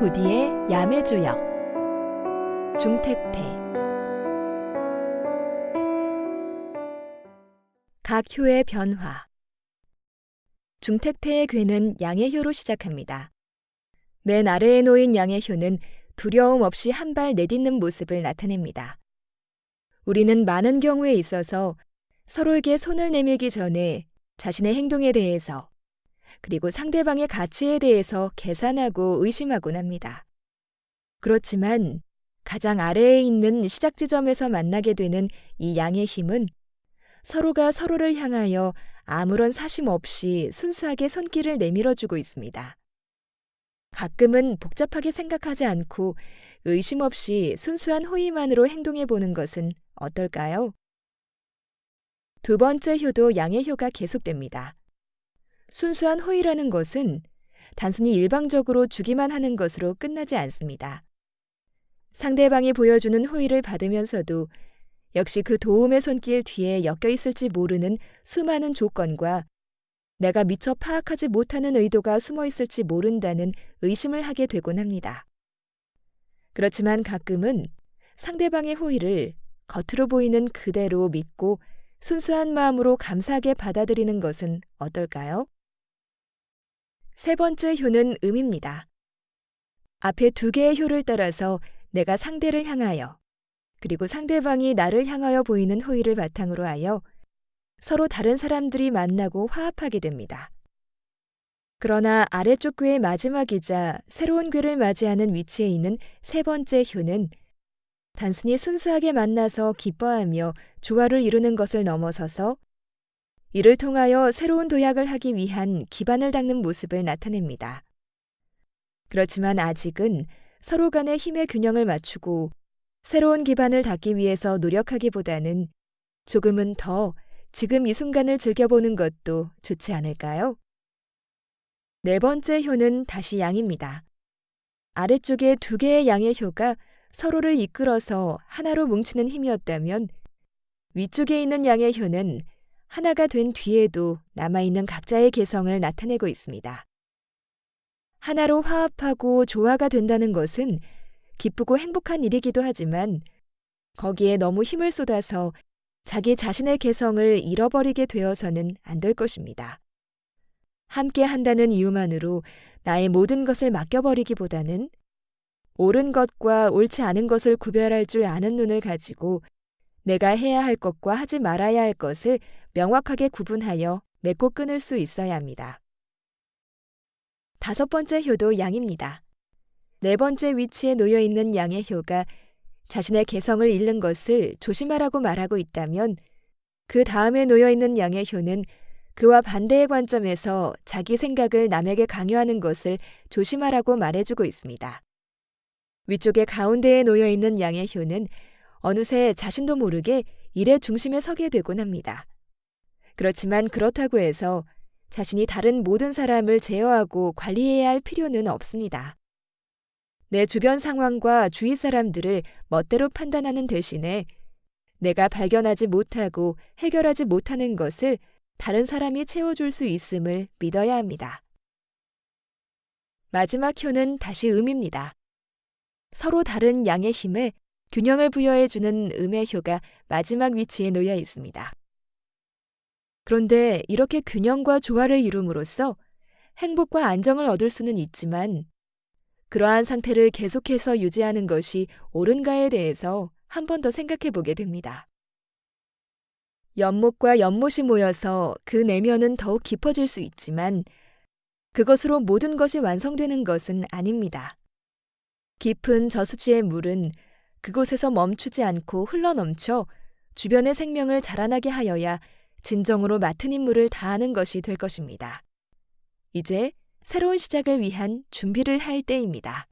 부디의 야매주역 중택태 각 효의 변화. 중택태의 괴는 양의 효로 시작합니다. 맨 아래에 놓인 양의 효는 두려움 없이 한 발 내딛는 모습을 나타냅니다. 우리는 많은 경우에 있어서 서로에게 손을 내밀기 전에 자신의 행동에 대해서 그리고 상대방의 가치에 대해서 계산하고 의심하곤 합니다. 그렇지만 가장 아래에 있는 시작 지점에서 만나게 되는 이 양의 힘은 서로가 서로를 향하여 아무런 사심 없이 순수하게 손길을 내밀어주고 있습니다. 가끔은 복잡하게 생각하지 않고 의심 없이 순수한 호의만으로 행동해보는 것은 어떨까요? 두 번째 효도 양의 효가 계속됩니다. 순수한 호의라는 것은 단순히 일방적으로 주기만 하는 것으로 끝나지 않습니다. 상대방이 보여주는 호의를 받으면서도 역시 그 도움의 손길 뒤에 엮여 있을지 모르는 수많은 조건과 내가 미처 파악하지 못하는 의도가 숨어 있을지 모른다는 의심을 하게 되곤 합니다. 그렇지만 가끔은 상대방의 호의를 겉으로 보이는 그대로 믿고 순수한 마음으로 감사하게 받아들이는 것은 어떨까요? 세 번째 효는 음입니다. 앞에 두 개의 효를 따라서 내가 상대를 향하여 그리고 상대방이 나를 향하여 보이는 호의를 바탕으로 하여 서로 다른 사람들이 만나고 화합하게 됩니다. 그러나 아래쪽 괴의 마지막이자 새로운 괴를 맞이하는 위치에 있는 세 번째 효는 단순히 순수하게 만나서 기뻐하며 조화를 이루는 것을 넘어서서 이를 통하여 새로운 도약을 하기 위한 기반을 닦는 모습을 나타냅니다. 그렇지만 아직은 서로 간의 힘의 균형을 맞추고 새로운 기반을 닦기 위해서 노력하기보다는 조금은 더 지금 이 순간을 즐겨보는 것도 좋지 않을까요? 네 번째 효는 다시 양입니다. 아래쪽에 두 개의 양의 효가 서로를 이끌어서 하나로 뭉치는 힘이었다면 위쪽에 있는 양의 효는 하나가 된 뒤에도 남아있는 각자의 개성을 나타내고 있습니다. 하나로 화합하고 조화가 된다는 것은 기쁘고 행복한 일이기도 하지만 거기에 너무 힘을 쏟아서 자기 자신의 개성을 잃어버리게 되어서는 안 될 것입니다. 함께 한다는 이유만으로 나의 모든 것을 맡겨버리기보다는 옳은 것과 옳지 않은 것을 구별할 줄 아는 눈을 가지고 내가 해야 할 것과 하지 말아야 할 것을 명확하게 구분하여 맺고 끊을 수 있어야 합니다. 다섯 번째 효도 양입니다. 네 번째 위치에 놓여 있는 양의 효가 자신의 개성을 잃는 것을 조심하라고 말하고 있다면 그 다음에 놓여 있는 양의 효는 그와 반대의 관점에서 자기 생각을 남에게 강요하는 것을 조심하라고 말해주고 있습니다. 위쪽의 가운데에 놓여 있는 양의 효는 어느새 자신도 모르게 일의 중심에 서게 되곤 합니다. 그렇지만 그렇다고 해서 자신이 다른 모든 사람을 제어하고 관리해야 할 필요는 없습니다. 내 주변 상황과 주위 사람들을 멋대로 판단하는 대신에 내가 발견하지 못하고 해결하지 못하는 것을 다른 사람이 채워줄 수 있음을 믿어야 합니다. 마지막 효는 다시 음입니다. 서로 다른 양의 힘에 균형을 부여해주는 음의 효가 마지막 위치에 놓여 있습니다. 그런데 이렇게 균형과 조화를 이룸으로써 행복과 안정을 얻을 수는 있지만 그러한 상태를 계속해서 유지하는 것이 옳은가에 대해서 한 번 더 생각해 보게 됩니다. 연못과 연못이 모여서 그 내면은 더욱 깊어질 수 있지만 그것으로 모든 것이 완성되는 것은 아닙니다. 깊은 저수지의 물은 그곳에서 멈추지 않고 흘러넘쳐 주변의 생명을 자라나게 하여야 진정으로 맡은 임무를 다하는 것이 될 것입니다. 이제 새로운 시작을 위한 준비를 할 때입니다.